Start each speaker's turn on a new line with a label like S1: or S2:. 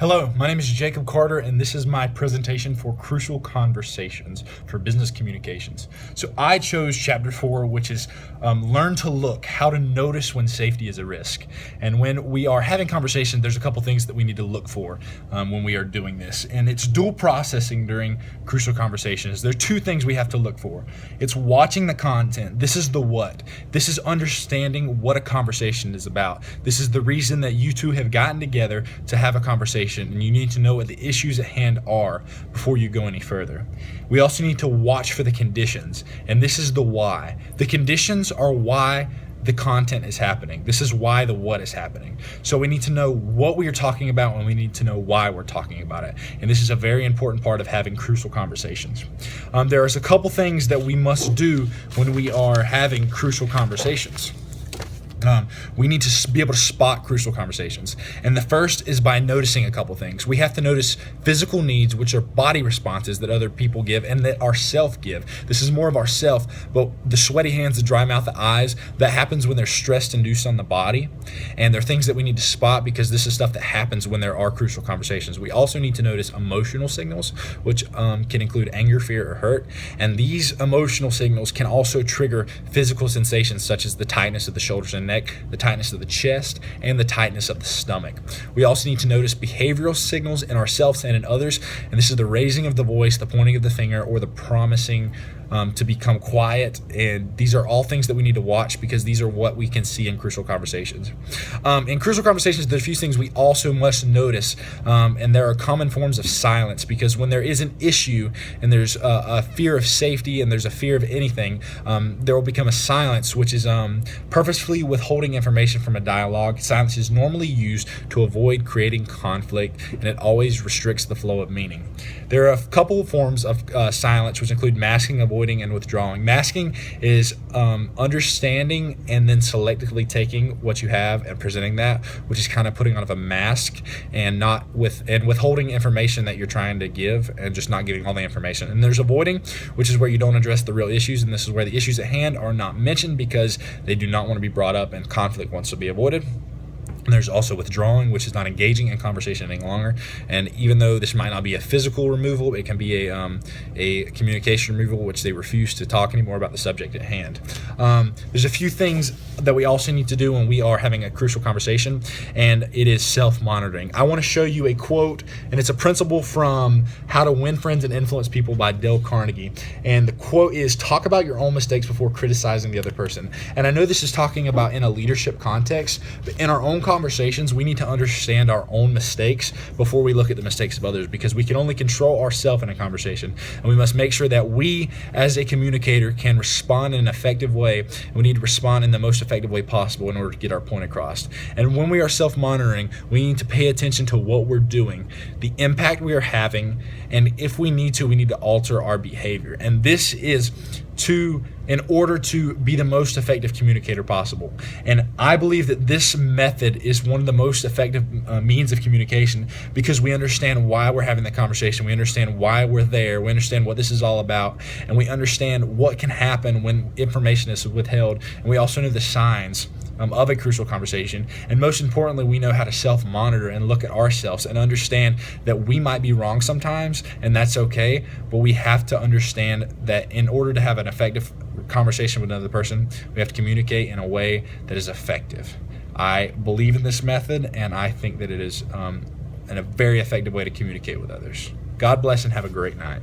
S1: Hello, my name is Jacob Carter, and this is my presentation for Crucial Conversations for Business Communications. So I chose Chapter 4, which is Learn to Look, how to notice when safety is a risk. And when we are having conversations, there's a couple things that we need to look for when we are doing this. And it's dual processing during Crucial Conversations. There are two things we have to look for. It's watching the content. This is the what. This is understanding what a conversation is about. This is the reason that you two have gotten together to have a conversation, and you need to know what the issues at hand are before you go any further. We also need to watch for the conditions, and this is the why. The conditions are why the content is happening. This is why the what is happening. So we need to know what we are talking about, and we need to know why we're talking about it. And this is a very important part of having crucial conversations. There's a couple things that we must do when we are having crucial conversations. We need to be able to spot crucial conversations. And the first is by noticing a couple things. We have to notice physical needs, which are body responses that other people give and that our self give. This is more of our self, but the sweaty hands, the dry mouth, the eyes, that happens when there's stress induced on the body. And they're things that we need to spot because this is stuff that happens when there are crucial conversations. We also need to notice emotional signals, which can include anger, fear, or hurt. And these emotional signals can also trigger physical sensations such as the tightness of the shoulders and neck, the tightness of the chest, and the tightness of the stomach. We also need to notice behavioral signals in ourselves and in others, and this is the raising of the voice, the pointing of the finger, or the promising to become quiet. And these are all things that we need to watch because these are what we can see in crucial conversations. In crucial conversations, there's a few things we also must notice, and there are common forms of silence, because when there is an issue and there's a fear of safety and there's a fear of anything, there will become a silence, which is purposefully withholding information from a dialogue. Silence is normally used to avoid creating conflict, and it always restricts the flow of meaning. There are a couple of forms of silence, which include masking, avoiding, and withdrawing. Masking is understanding and then selectively taking what you have and presenting that, which is kind of putting on a mask and withholding information that you're trying to give and just not giving all the information. And there's avoiding, which is where you don't address the real issues, and this is where the issues at hand are not mentioned because they do not want to be brought up and conflict wants to be avoided. And there's also withdrawing, which is not engaging in conversation any longer. And even though this might not be a physical removal, it can be a communication removal, which they refuse to talk anymore about the subject at hand. There's a few things that we also need to do when we are having a crucial conversation, and it is self-monitoring. I want to show you a quote, and it's a principle from How to Win Friends and Influence People by Dale Carnegie. And the quote is, talk about your own mistakes before criticizing the other person. And I know this is talking about in a leadership context, but in our own conversations, we need to understand our own mistakes before we look at the mistakes of others, because we can only control ourselves in a conversation, and we must make sure that we as a communicator can respond in an effective way, and we need to respond in the most effective way possible in order to get our point across. And when we are self-monitoring, we need to pay attention to what we're doing, the impact we are having, and if we need to, we need to alter our behavior. And this is in order to be the most effective communicator possible. And I believe that this method is one of the most effective means of communication, because we understand why we're having the conversation, we understand why we're there, we understand what this is all about, and we understand what can happen when information is withheld, and we also know the signs of a crucial conversation. And most importantly, we know how to self-monitor and look at ourselves and understand that we might be wrong sometimes, and that's okay, but we have to understand that in order to have an effective conversation with another person, we have to communicate in a way that is effective. I believe in this method, and I think that it is a very effective way to communicate with others. God bless and have a great night.